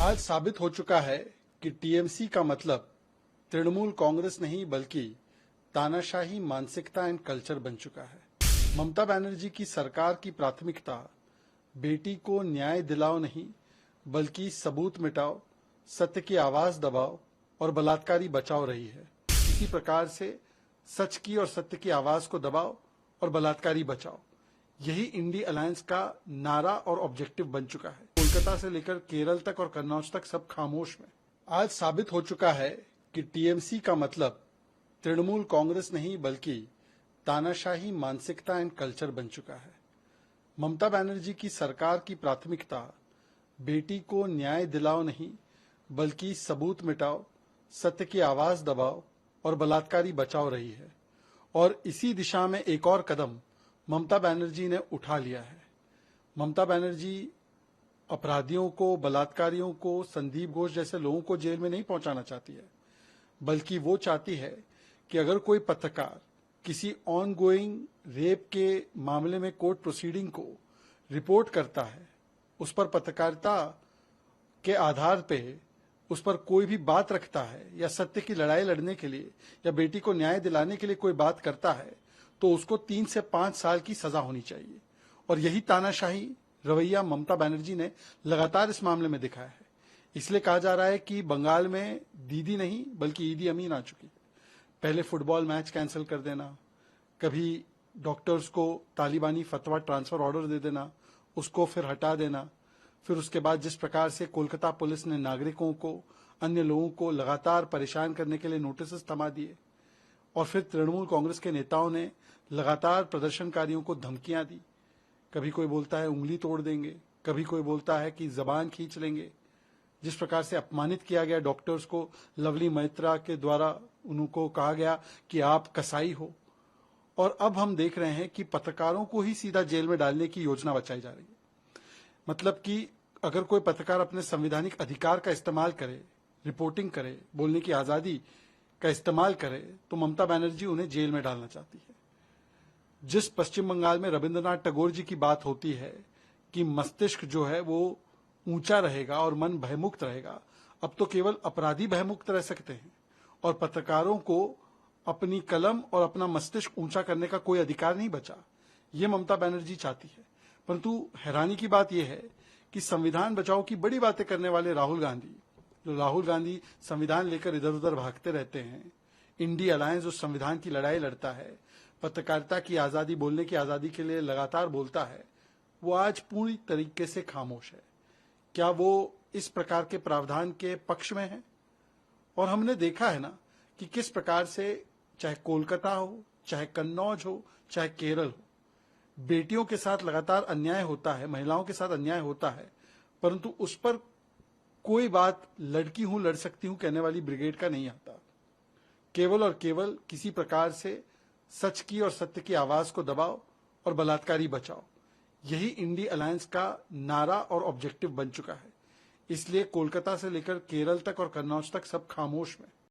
आज साबित हो चुका है कि टीएमसी का मतलब तृणमूल कांग्रेस नहीं बल्कि तानाशाही मानसिकता एंड कल्चर बन चुका है। ममता बनर्जी की सरकार की प्राथमिकता बेटी को न्याय दिलाओ नहीं बल्कि सबूत मिटाओ, सत्य की आवाज दबाओ और बलात्कारी बचाओ रही है। इसी प्रकार से सच की और सत्य की आवाज को दबाओ और बलात्कारी बचाओ, यही इंडी अलायंस का नारा और ऑब्जेक्टिव बन चुका है। कोलकाता से लेकर केरल तक और कन्नौज तक सब खामोश में। आज साबित हो चुका है कि टीएमसी का मतलब तृणमूल कांग्रेस नहीं बल्कि तानाशाही मानसिकता एंड कल्चर बन चुका है। ममता बनर्जी की सरकार की प्राथमिकता बेटी को न्याय दिलाओ नहीं बल्कि सबूत मिटाओ, सत्य की आवाज दबाओ और बलात्कारी बचाओ रही है। और इसी दिशा में एक और कदम ममता बनर्जी ने उठा लिया है। ममता बनर्जी अपराधियों को, बलात्कारियों को, संदीप घोष जैसे लोगों को जेल में नहीं पहुंचाना चाहती है, बल्कि वो चाहती है कि अगर कोई पत्रकार किसी ऑन गोइंग रेप के मामले में कोर्ट प्रोसीडिंग को रिपोर्ट करता है, उस पर पत्रकारिता के आधार पे उस पर कोई भी बात रखता है या सत्य की लड़ाई लड़ने के लिए या बेटी को न्याय दिलाने के लिए कोई बात करता है, तो उसको 3 से 5 साल की सजा होनी चाहिए। और यही तानाशाही रवैया ममता बनर्जी ने लगातार इस मामले में दिखाया है। इसलिए कहा जा रहा है कि बंगाल में दीदी नहीं बल्कि ईदी अमीन आ चुकी है। पहले फुटबॉल मैच कैंसिल कर देना, कभी डॉक्टर्स को तालिबानी फतवा ट्रांसफर ऑर्डर दे देना, उसको फिर हटा देना, फिर उसके बाद जिस प्रकार से कोलकाता पुलिस ने नागरिकों को, अन्य लोगों को लगातार परेशान करने के लिए नोटिस थमा दिए, और फिर तृणमूल कांग्रेस के नेताओं ने लगातार प्रदर्शनकारियों को धमकियां दी। कभी कोई बोलता है उंगली तोड़ देंगे, कभी कोई बोलता है कि जबान खींच लेंगे। जिस प्रकार से अपमानित किया गया डॉक्टर्स को, लवली मैत्रा के द्वारा उनको कहा गया कि आप कसाई हो। और अब हम देख रहे हैं कि पत्रकारों को ही सीधा जेल में डालने की योजना बचाई जा रही है। मतलब कि अगर कोई पत्रकार अपने संवैधानिक अधिकार का इस्तेमाल करे, रिपोर्टिंग करे, बोलने की आजादी का इस्तेमाल करे, तो ममता बनर्जी उन्हें जेल में डालना चाहती है। जिस पश्चिम बंगाल में रविंद्रनाथ टैगोर जी की बात होती है कि मस्तिष्क जो है वो ऊंचा रहेगा और मन भयमुक्त रहेगा, अब तो केवल अपराधी भयमुक्त रह सकते हैं और पत्रकारों को अपनी कलम और अपना मस्तिष्क ऊंचा करने का कोई अधिकार नहीं बचा। ये ममता बनर्जी चाहती है। परंतु हैरानी की बात यह है कि संविधान बचाओ की बड़ी बातें करने वाले राहुल गांधी संविधान लेकर इधर उधर भागते रहते हैं, इंडी अलायंस उस संविधान की लड़ाई लड़ता है, पत्रकारिता की आजादी, बोलने की आजादी के लिए लगातार बोलता है, वो आज पूरी तरीके से खामोश है। क्या वो इस प्रकार के प्रावधान के पक्ष में है? और हमने देखा है ना कि किस प्रकार से चाहे कोलकाता हो, चाहे कन्नौज हो, चाहे केरल हो, बेटियों के साथ लगातार अन्याय होता है, महिलाओं के साथ अन्याय होता है, परंतु उस पर कोई बात लड़की हूं लड़ सकती हूं कहने वाली ब्रिगेड का नहीं आता। केवल और केवल किसी प्रकार से सच की और सत्य की आवाज को दबाओ और बलात्कारी बचाओ, यही इंडी अलायंस का नारा और ऑब्जेक्टिव बन चुका है। इसलिए कोलकाता से लेकर केरल तक और कन्नौज तक सब खामोश में।